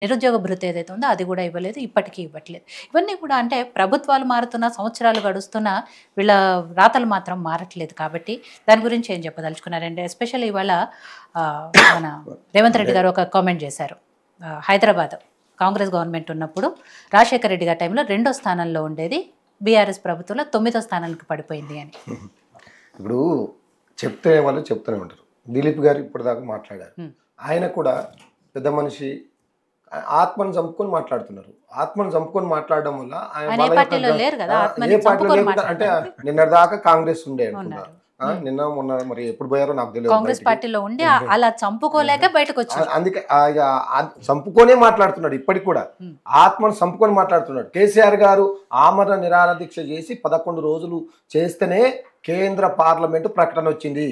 నిరుద్యోగ భృతి ఏదైతే ఉందో అది కూడా ఇవ్వలేదు, ఇప్పటికీ ఇవ్వట్లేదు. ఇవన్నీ కూడా అంటే ప్రభుత్వాలు మారుతున్న, సంవత్సరాలు గడుస్తున్న వీళ్ళ రాతలు మాత్రం మారట్లేదు. కాబట్టి దాని గురించి ఏం చెప్పదలుచుకున్నారంటే ఎస్పెషల్లీ ఇవాళ మన రేవంత్ రెడ్డి గారు ఒక కామెంట్ చేశారు. హైదరాబాద్ కాంగ్రెస్ గవర్నమెంట్ ఉన్నప్పుడు రాజశేఖర రెడ్డి గారి టైంలో 2వ స్థానంలో ఉండేది, బీఆర్ఎస్ ప్రభుత్వంలో 9వ స్థానానికి పడిపోయింది అని. ఇప్పుడు చెప్తే వాళ్ళు చెప్తూనే ఉంటారు. దిలీప్ గారు ఇప్పటిదాకా మాట్లాడారు. ఆయన కూడా పెద్ద మనిషి, ఆత్మను చంపుకొని మాట్లాడుతున్నారు. ఆత్మను చంపుకొని మాట్లాడడం వల్ల అంటే నిన్నటిదాకా కాంగ్రెస్ ఉండే అనుకున్నారు. నిన్న మొన్న మరి ఎప్పుడు పోయారో నాకు తెలియదు. కాంగ్రెస్ పార్టీలో ఉండి అలా చంపుకోలేక బయటకు వచ్చారు. అందుకే చంపుకొనే మాట్లాడుతున్నాడు. ఇప్పటికి కూడా ఆత్మను చంపుకొని మాట్లాడుతున్నాడు. కేసీఆర్ గారు ఆమరణ నిరాహార దీక్ష చేసి 11 రోజులు చేస్తేనే కేంద్ర పార్లమెంటు ప్రకటన వచ్చింది.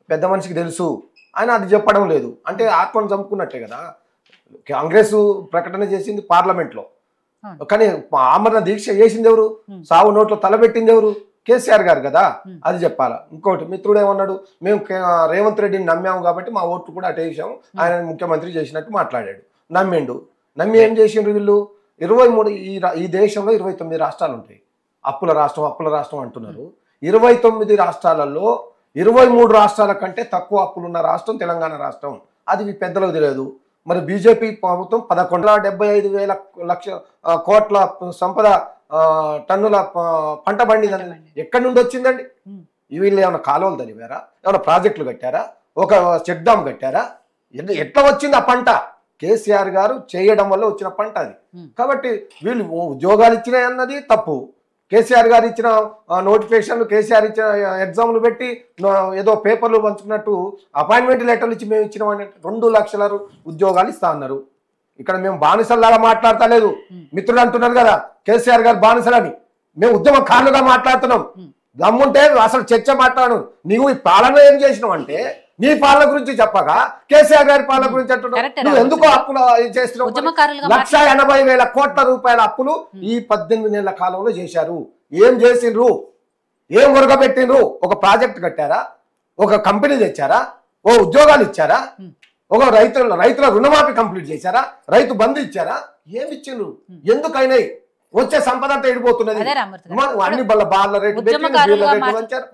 పెద్ద మనిషికి తెలుసు, ఆయన అది చెప్పడం లేదు. అంటే ఆత్మను చంపుకున్నట్టే కదా. కాంగ్రెస్ ప్రకటన చేసింది పార్లమెంట్లో, కానీ ఆమరణ దీక్ష చేసింది ఎవరు? సావు నోట్లో తలబెట్టింది ఎవరు? కేసీఆర్ గారు కదా. అది చెప్పాలా. ఇంకోటి మిత్రుడు ఏమన్నాడు, మేము రేవంత్ రెడ్డిని నమ్మాము కాబట్టి మా ఓట్లు కూడా అటే వేసాము, ఆయన ముఖ్యమంత్రి చేసినట్టు మాట్లాడాడు. నమ్మి ఏం చేసిండ్రు వీళ్ళు? 23 ఈ దేశంలో 29 రాష్ట్రాలు ఉంటాయి. అప్పుల రాష్ట్రం అంటున్నారు. 29 రాష్ట్రాలలో 23 రాష్ట్రాల కంటే తక్కువ అప్పులున్న రాష్ట్రం తెలంగాణ రాష్ట్రం. అది పెద్దలకు తెలియదు. మరి బీజేపీ ప్రభుత్వం 11,75,00,000 కోట్ల సంపద టన్నుల పంట పండిందని ఎక్కడి నుండి వచ్చిందండి? వీళ్ళు ఏమైనా కాలువలు తవ్వారా? ఏమైనా ప్రాజెక్టులు కట్టారా? ఒక చెక్ డ్యామ్ కట్టారా? ఎట్లా వచ్చింది ఆ పంట? కేసీఆర్ గారు చేయడం వల్ల వచ్చిన పంట అది. కాబట్టి వీళ్ళు ఉద్యోగాలు ఇచ్చినాయి అన్నది తప్పు. కేసీఆర్ గారు ఇచ్చిన నోటిఫికేషన్లు, కేసీఆర్ ఇచ్చిన ఎగ్జామ్లు పెట్టి ఏదో పేపర్లు పంచుకున్నట్టు అపాయింట్మెంట్ లెటర్లు ఇచ్చి మేము ఇచ్చినామని 2 లక్షల ఉద్యోగాలు ఇస్తా అన్నారు. ఇక్కడ మేము బానిసల్లాగా మాట్లాడతలేదు. మిత్రుడు అంటున్నారు కదా కేసీఆర్ గారు బానిసలని. మేము ఉద్యమకారులుగా మాట్లాడుతున్నాం. దమ్ముంటే అసలు చర్చ మాట్లాడు. నీవు ఈ పాలన ఏం చేసినావు అంటే నీ పాలన గురించి చెప్పగా కేసీఆర్ గారి పాలన గురించి అంటున్నావు. నువ్వు ఎందుకో అప్పులు చేస్తున్నావు? 1,80,000 కోట్ల రూపాయల అప్పులు ఈ 18 నెలల కాలంలో చేశారు. ఏం చేసిండ్రు? ఏం ఉరగబెట్టిండ్రు? ఒక ప్రాజెక్ట్ కట్టారా? ఒక కంపెనీ తెచ్చారా? ఓ ఉద్యోగాలు ఇచ్చారా? ఒక రైతుల రుణమాఫీ కంప్లీట్ చేశారా? రైతు బంధు ఇచ్చారా? ఏమి ఇచ్చిండ్రు? ఎందుకైనా వచ్చే సంపద అంతా ఎడిపోతున్నది.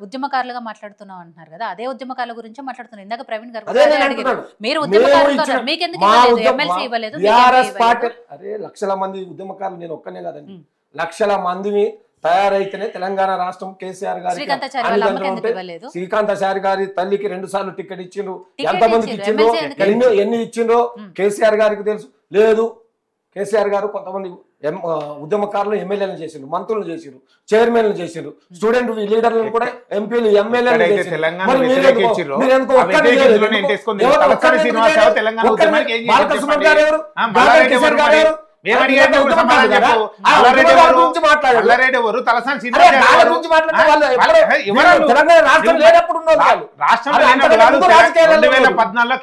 ఉద్యమకారులుగా మాట్లాడుతున్నాం అంటున్నారు కదా, అదే ఉద్యమకారుల గురించి మాట్లాడుతున్నారు. ఇందాక ప్రవీణ్ గారు మీరు అరే లక్షల మంది ఉద్యమకారులు, నేను ఒక్కనే కాదండి, లక్షల మందిని తయారైతేనే తెలంగాణ రాష్ట్రం కేసీఆర్ గారి శ్రీకాంతాచారి గారి తల్లికి 2 సార్లు టికెట్ ఇచ్చిండ్రు. ఎంతమందికి ఇచ్చిండ్రో, ఎన్ని ఇచ్చిండ్రో కేసీఆర్ గారికి తెలుసు. లేదు, కేసీఆర్ గారు కొంతమంది ఉద్యమకారులు ఎమ్మెల్యేలు చేసిండ్రు, మంత్రులు చేసిండ్రు, చైర్మన్లు చేసిండ్రు, స్టూడెంట్ లీడర్లను కూడా ఎంపీలు ఎమ్మెల్యేలు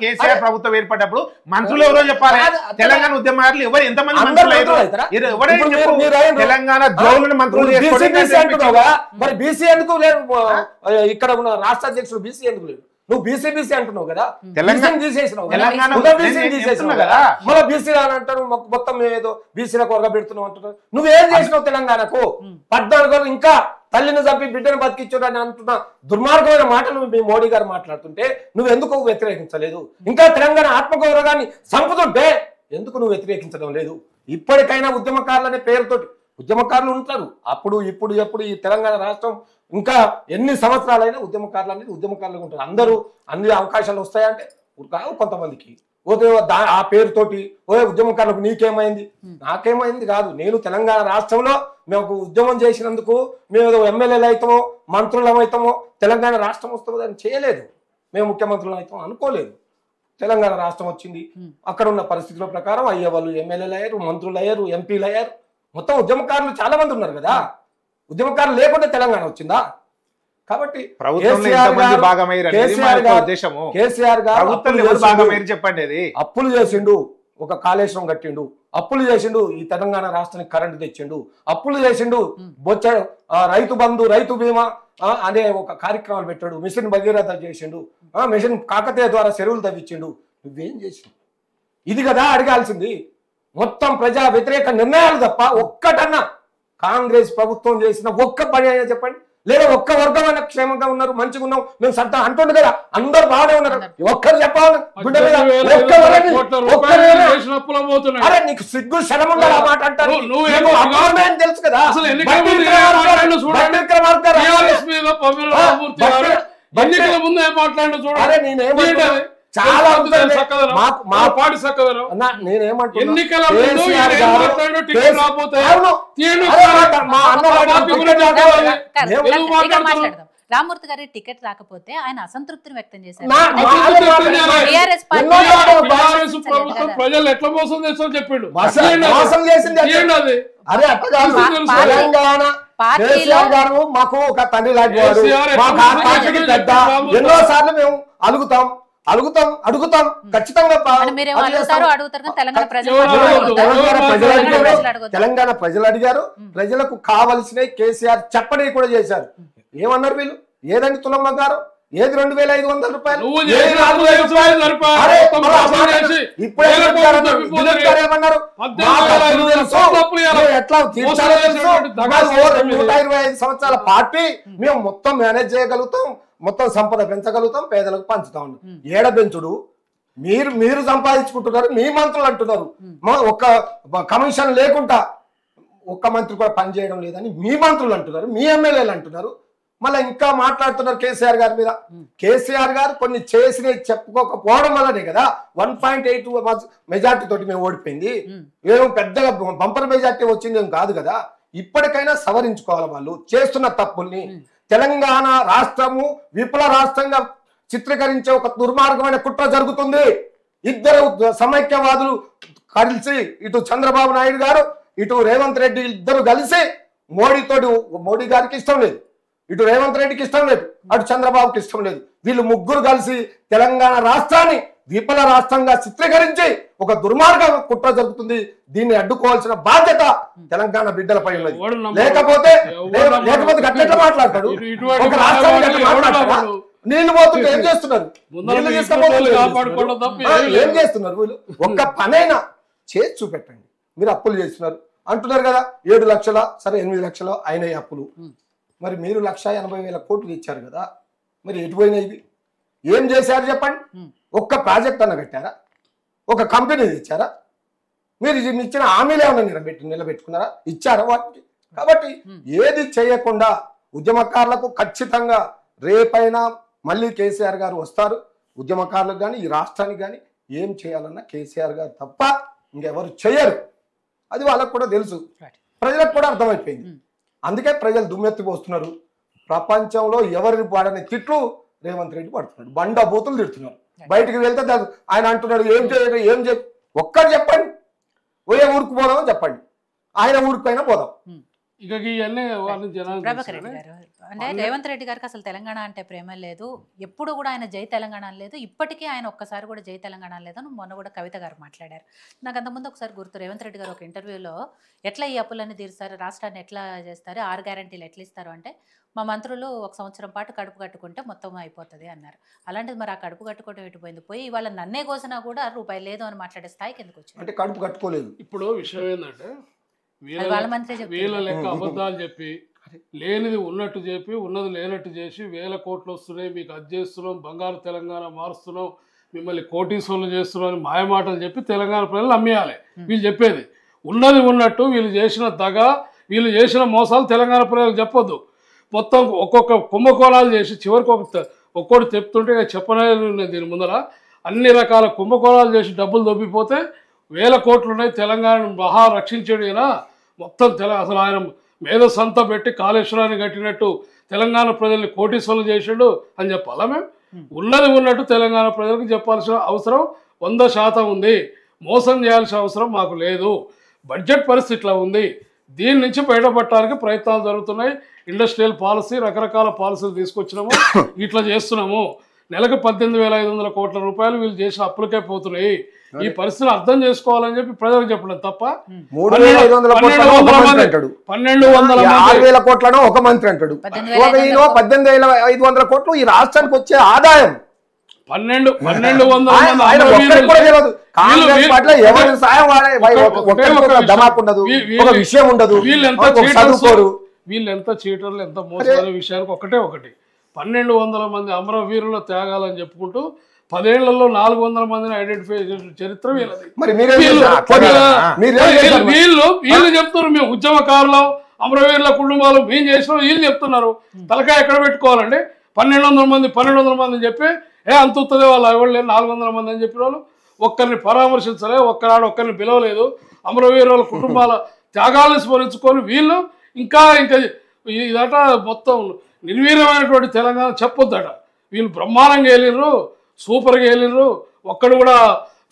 కేసీఆర్ ప్రభుత్వం ఏర్పడ్డప్పుడు మంత్రులు ఎవరో చెప్పాలి. తెలంగాణ ఉద్యమాలు ఎవరు, ఎంతమంది తెలంగాణ జోలుని మంత్రులు మరి బీసీ ఎందుకు లేదు? ఇక్కడ ఉన్న రాష్ట్ర అధ్యక్షుడు బీసీ ఎందుకు లేదు? నువ్వు బీసీ అంటున్నావు కదా, తెలంగాణ తీసేసినావు కదా, మళ్ళీ బీసీ అని అంటారు. మొత్తం ఏదో బీసీలకు వర్గ పెడుతున్నావు అంటున్నావు. నువ్వేం చేసినావు తెలంగాణకు? 14 ఇంకా తల్లిని చంపి బిడ్డను బతికించాడు అని అంటున్నా దుర్మార్గమైన మాటలు మీ మోడీ గారు మాట్లాడుతుంటే నువ్వు ఎందుకు వ్యతిరేకించలేదు? ఇంకా తెలంగాణ ఆత్మగౌరవాన్ని చంపుతుంటే ఎందుకు నువ్వు వ్యతిరేకించడం లేదు? ఇప్పటికైనా ఉద్యమకారులనే పేరుతోటి ఉద్యమకారులు ఉంటారు. అప్పుడు ఇప్పుడు ఎప్పుడు ఈ తెలంగాణ రాష్ట్రం ఇంకా ఎన్ని సంవత్సరాలైనా ఉద్యమకారులు అనేది ఉద్యమకారులుగా ఉంటారు. అందరూ అన్ని అవకాశాలు వస్తాయంటే కావు. కొంతమందికి ఆ పేరుతోటి ఉద్యమకారులకు నీకేమైంది నాకేమైంది కాదు. నేను తెలంగాణ రాష్ట్రంలో మేము ఉద్యమం చేసినందుకు మేము ఏదో ఎమ్మెల్యేలు అవుతామో మంత్రులం అవుతామో తెలంగాణ రాష్ట్రం వస్తుందో అని చేయలేదు. మేము ముఖ్యమంత్రులు అవుతామో అనుకోలేదు. తెలంగాణ రాష్ట్రం వచ్చింది. అక్కడ ఉన్న పరిస్థితుల ప్రకారం అయ్యేవాళ్ళు ఎమ్మెల్యేలు అయ్యారు, మంత్రులు అయ్యారు, ఎంపీలు అయ్యారు. మొత్తం ఉద్యమకారులు చాలా మంది ఉన్నారు కదా. ఉద్యమకారులు లేకుండా తెలంగాణ వచ్చిందా? కాబట్టి కేసీఆర్ గారు చెప్పండి, అప్పులు చేసిండు, ఒక కాళేశ్వరం కట్టిండు, అప్పులు చేసిండు, ఈ తెలంగాణ రాష్ట్రానికి కరెంటు తెచ్చిండు, అప్పులు చేసిండు, బొచ్చ రైతు బంధు, రైతు బీమా అనే ఒక కార్యక్రమాలు పెట్టాడు, మిషన్ భగీరథ చేసిండు, మిషన్ కాకతీయ ద్వారా చెరువులు తవ్వించిండు. నువ్వేం చేసిండు? ఇది కదా అడగాల్సింది. మొత్తం ప్రజా వ్యతిరేక నిర్ణయాలు తప్ప ఒక్కటన్నా కాంగ్రెస్ ప్రభుత్వం చేసిన ఒక్క పని అయినా చెప్పండి, లేదా ఒక్క వర్గం అయినా క్షేమంగా ఉన్నారు, మంచిగా ఉన్నాం మేము సత్తా అంటుండే కదా, అందరు బాగానే ఉన్నారు, ఒక్కరు చెప్పాలి గుండె మీద అరే నీకు సిగ్గు శరం ఉండాలి ఆ మాట అంటారు, తెలుసు కదా అరే నేనేమంటా చాలా రామ్మూర్తి గారి టికెట్ రాకపోతే ఆయన అసంతృప్తిని వ్యక్తం చేశారు. ప్రజలు ఎట్లా మోసం చేస్తారో చెప్పాడు. అరే గారు మాకు ఒక తండ్రి లాంటి వాడు, పెద్ద ఎన్నో సార్లు మేము అడుగుతాం ఖచ్చితంగా. తెలంగాణ ప్రజలు అడిగారు, ప్రజలకు కావలసినవి కేసీఆర్ చెప్పని కూడా చేశారు. ఏమన్నారు వీళ్ళు? ఏదండి తులం బంగారం, ఏది 2500 రూపాయలు, ఏమన్నారు ఎట్లా 125 సంవత్సరాల పార్టీ మేము మొత్తం మేనేజ్ చేయగలుగుతాం, మొత్తం సంపద పెంచగలుగుతాం, పేదలకు పంచుతాం. ఏడ పెంచుడు మీరు సంపాదించుకుంటున్నారు, మీ మంత్రులు అంటున్నారు ఒక్క కమిషన్ లేకుండా ఒక్క మంత్రి కూడా పని చేయడం లేదని మీ మంత్రులు అంటున్నారు, మీ ఎమ్మెల్యేలు అంటున్నారు. మళ్ళీ ఇంకా మాట్లాడుతున్నారు కేసీఆర్ గారి మీద. కేసీఆర్ గారు కొన్ని చేసి చెప్పుకోకపోవడం వల్లనే కదా 1.82 మెజార్టీ తోటి మేము ఓడిపోయింది. ఏమో పెద్దగా బంపర్ మెజార్టీ వచ్చింది ఏం కాదు కదా. ఇప్పటికైనా సవరించుకోవాలి వాళ్ళు చేస్తున్న తప్పుల్ని. తెలంగాణ రాష్ట్రము విప్లవ రాష్ట్రంగా చిత్రీకరించే ఒక దుర్మార్గమైన కుట్ర జరుగుతుంది. ఇద్దరు సమైక్యవాదులు కలిసి, ఇటు చంద్రబాబు నాయుడు గారు ఇటు రేవంత్ రెడ్డి ఇద్దరు కలిసి మోడీ గారికి ఇష్టం లేదు, ఇటు రేవంత్ రెడ్డికి ఇష్టం లేదు, అటు చంద్రబాబుకి ఇష్టం లేదు. వీళ్ళు ముగ్గురు కలిసి తెలంగాణ రాష్ట్రాన్ని విప్లవ రాష్ట్రంగా చిత్రీకరించి ఒక దుర్మార్గ కుట్ర జరుగుతుంది. దీన్ని అడ్డుకోవాల్సిన బాధ్యత తెలంగాణ బిడ్డలపై ఉన్నది. లేకపోతే గట్ల మాట్లాడతాడు, ఒక రాష్ట్రాన్ని మాట్లాడతాడు. నీళ్లు పోతుంటే ఏం చేస్తున్నారు? ఏం చేస్తున్నారు వీళ్ళు? ఒక్క పనైనా చేసి చూపెట్టండి. మీరు అప్పులు చేస్తున్నారు అంటున్నారు కదా, 7 లక్షల సరే 8 లక్షలు అయినాయి అప్పులు. మరి మీరు 1,80,000 కోట్లు ఇచ్చారు కదా, మరి ఎటు పోయినాయి ఇవి? ఏం చేశారు చెప్పండి? ఒక్క ప్రాజెక్ట్ అన్న కట్టారా? ఒక కంపెనీ ఇచ్చారా? మీరు ఇచ్చిన హామీలు ఏమన్నా నిలబెట్టుకున్నారా? ఇచ్చారా వాటికి? కాబట్టి ఏది చేయకుండా ఉద్యమకారులకు ఖచ్చితంగా రేపైనా మళ్ళీ కేసీఆర్ గారు వస్తారు. ఉద్యమకారులకు కానీ ఈ రాష్ట్రానికి కానీ ఏం చేయాలన్నా కేసీఆర్ గారు తప్ప ఇంకెవరు చేయరు. అది వాళ్ళకు కూడా తెలుసు, ప్రజలకు కూడా అర్థమైపోయింది. అందుకే ప్రజలు దుమ్మెత్తిపోస్తున్నారు. ప్రపంచంలో ఎవరిని వాడని తిట్లు రేవంత్ రెడ్డి పడుతున్నాడు, బండ బూతులు తిడుతున్నారు. బయటికి వెళ్తే ఆయన అంటున్నాడు ఏం చేయరు, ఏం ఒక్కటి చెప్పండి, ఏ ఊరికి పోదామని చెప్పండి, ఆయన ఊరికి పైన పోదాం. ప్రభాకర్ రెడ్డి గారు అంటే రేవంత్ రెడ్డి గారికి అసలు తెలంగాణ అంటే ప్రేమ లేదు, ఎప్పుడు కూడా ఆయన జై తెలంగాణ లేదు, ఇప్పటికీ ఆయన ఒక్కసారి కూడా జై తెలంగాణ లేదని మొన్న కూడా కవిత గారు మాట్లాడారు. నాకు అంతకుముందు ఒకసారి గుర్తు, రేవంత్ రెడ్డి గారు ఒక ఇంటర్వ్యూలో ఎట్లా ఈ అప్పులన్నీ తీరుస్తారు, రాష్ట్రాన్ని ఎట్లా చేస్తారు, 6 గ్యారంటీలు ఎట్లా ఇస్తారు అంటే మా మంత్రులు 1 సంవత్సరం పాటు కడుపు కట్టుకుంటే మొత్తం అయిపోతుంది అన్నారు. అలాంటిది మరి ఆ కడుపు కట్టుకోవడం ఎటుపోయింది? పోయి ఇవాళ నన్నే కోసినా కూడా రూపాయి లేదు అని మాట్లాడే స్థాయికి ఎందుకు వచ్చింది? అంటే కడుపు కట్టుకోలేదు. ఇప్పుడు విషయం ఏంటంటే వీళ్ళ లెక్క అబద్ధాలు చెప్పి లేనిది ఉన్నట్టు చెప్పి ఉన్నది లేనట్టు చేసి 1000 కోట్లు వస్తున్నాయి, మీకు అది చేస్తున్నాం, బంగారు తెలంగాణ మారుస్తున్నాం, మిమ్మల్ని కోటీశ్వరులు చేస్తున్నాం అని మాయమాటలు చెప్పి తెలంగాణ ప్రజలు అమ్మేయాలి. వీళ్ళు చెప్పేది ఉన్నది ఉన్నట్టు, వీళ్ళు చేసిన దగ, వీళ్ళు చేసిన మోసాలు తెలంగాణ ప్రజలకు చెప్పొద్దు. మొత్తం ఒక్కొక్క కుంభకోణాలు చేసి చివరికి ఒక్కొక్కటి చెప్తుంటే చెప్పలేదు. దీని ముందర అన్ని రకాల కుంభకోణాలు చేసి డబ్బులు దొబ్బిపోతే 1000 కోట్లు ఉన్నాయి. తెలంగాణను మహా రక్షించాడు ఈయన, మొత్తం అసలు ఆయన మేధస్సంతా పెట్టి కాళేశ్వరాన్ని కట్టినట్టు తెలంగాణ ప్రజల్ని కోటీశ్వరులు చేసాడు అని చెప్పాలా? మేము ఉన్నది ఉన్నట్టు తెలంగాణ ప్రజలకు చెప్పాల్సిన అవసరం 100% ఉంది. మోసం చేయాల్సిన అవసరం మాకు లేదు. బడ్జెట్ పరిస్థితిలో ఉంది, దీని నుంచి బయటపడటానికి ప్రయత్నాలు జరుగుతున్నాయి. ఇండస్ట్రియల్ పాలసీ, రకరకాల పాలసీలు తీసుకొచ్చినాము, ఇట్లా చేస్తున్నాము. నెలకు 18,500 కోట్ల రూపాయలు వీళ్ళు చేసిన అప్పులకే పోతున్నాయి. ఈ పరిస్థితిని అర్థం చేసుకోవాలని చెప్పి ప్రజలకు చెప్పడం తప్ప 12,500 కోట్లను ఒక మంత్రి అంటాడు. 18,500 కోట్లు ఈ రాష్ట్రానికి వచ్చే ఆదాయం. 1200 మంది ఆయన ఒక్కరికి కూడా తెలియదు. కాంగ్రెస్ పార్టీలో ఎవరి సాయం ఒక్కరికి ధమాకు ఉండదు, ఒక విషయం ఉండదు, చదువుకోరు. వీళ్ళు ఎంత చీటర్లు ఎంత మోసాల విషయానికి ఒకటి 1200 మంది అమరవీరుల త్యాగాలని చెప్పుకుంటూ 10 ఏళ్లలో 400 మందిని ఐడెంటిఫై చేసిన చరిత్ర వీళ్ళది. వీళ్ళు చెప్తున్నారు మేము ఉద్యమకారులం, అమరవీరుల కుటుంబాలు మేము చేసినాం, వీళ్ళు చెప్తున్నారు. తలకాయ ఎక్కడ పెట్టుకోవాలండి? 1200 మంది చెప్పి అంత ఉత్తదే వాళ్ళు ఎవరు లేరు 400 మంది అని చెప్పిన వాళ్ళు ఒక్కరిని పరామర్శించలే, ఒక్కరిని పిలవలేదు. అమరవీరుల కుటుంబాల త్యాగాలను స్మరించుకొని వీళ్ళు ఇంకా ఇదట మొత్తం నిర్వీర్యమైనటువంటి తెలంగాణ చెప్పొద్దట. వీళ్ళు బ్రహ్మాండంగా వెళ్ళిర్రు, సూపర్గా వెళ్ళిర్రు, ఒక్కడు కూడా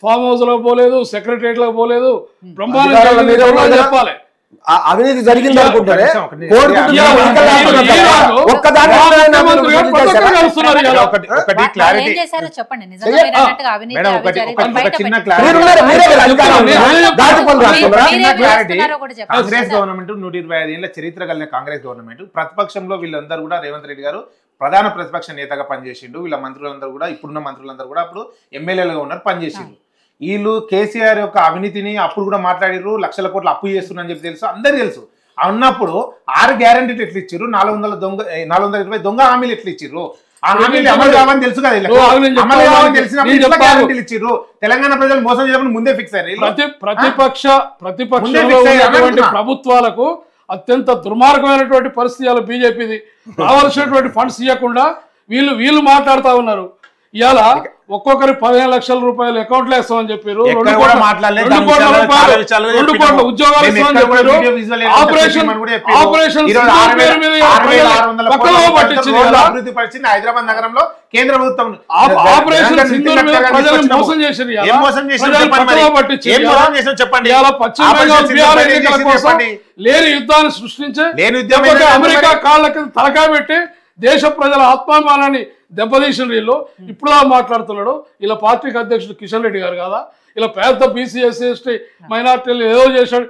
ఫామ్ హౌస్ లో పోలేదు, సెక్రటరియట్ పోలేదు, బ్రహ్మాండంగా చెప్పాలి. అవినీతి జరిగింది అనుకుంటారే కాంగ్రెస్ గవర్నమెంట్ 125 ఏళ్ల చరిత్ర కలిగిన కాంగ్రెస్ గవర్నమెంట్ ప్రతిపక్షంలో వీళ్ళందరూ కూడా రేవంత్ రెడ్డి గారు ప్రధాన ప్రతిపక్ష నేతగా పనిచేసిండు. వీళ్ళ మంత్రులందరూ కూడా ఇప్పుడున్న మంత్రులందరూ కూడా అప్పుడు ఎమ్మెల్యేలుగా ఉన్నారు, పనిచేసిండు. వీళ్ళు కేసీఆర్ యొక్క అవినీతిని అప్పుడు కూడా మాట్లాడిర్రు, లక్షల కోట్లు అప్పు చేస్తున్నా అని చెప్పి తెలుసు, అందరు తెలుసు. అన్నప్పుడు 6 గ్యారంటీలు ఎట్లా ఇచ్చిర్రు, 420 దొంగ హామీలు ఎట్లా ఇచ్చిర్రు, ఆ హామీలు అమలు కావని తెలుసు కదా, అమలు కావని తెలిసినప్పుడు గ్యారంటీలు ఇచ్చిర్రు. తెలంగాణ ప్రజలు మోసం చేయడం ముందే ఫిక్స్ అయ్యారు. ప్రతిపక్ష ప్రభుత్వాలకు అత్యంత దుర్మార్గమైనటువంటి పరిస్థితి బీజేపీది. రావాల్సినటువంటి ఫండ్స్ ఇవ్వకుండా వీళ్ళు మాట్లాడుతూ ఉన్నారు. ఇవాళ ఒక్కొక్కరి 15 లక్షల రూపాయలు అకౌంట్లో వేస్తామని చెప్పారు, 2 కోట్ల ఉద్యోగాలు ఇస్తామని చెప్పారు. హైదరాబాద్ నగరంలో కేంద్ర ప్రభుత్వం ఆపరేషన్ సింధూర్ మీద ప్రజలను మోసం చేశారు. చెప్పండి. పశ్చిమ బెంగాల్ బీహార్ ఎన్నికల కోసం లేని యుద్ధాన్ని సృష్టించే అమెరికా కాళ్ళకి తలకాయ పెట్టి దేశ ప్రజల ఆత్మాభిమానాన్ని దెబ్బతీసిన వీళ్ళు ఇప్పుడు మాట్లాడుతున్నాడు. ఇలా పార్టీకి అధ్యక్షుడు కిషన్ రెడ్డి గారు కదా, ఇలా పెద్ద బీసీ ఎస్సీ ఎస్టీ మైనార్టీలు ఏదో చేశాడు.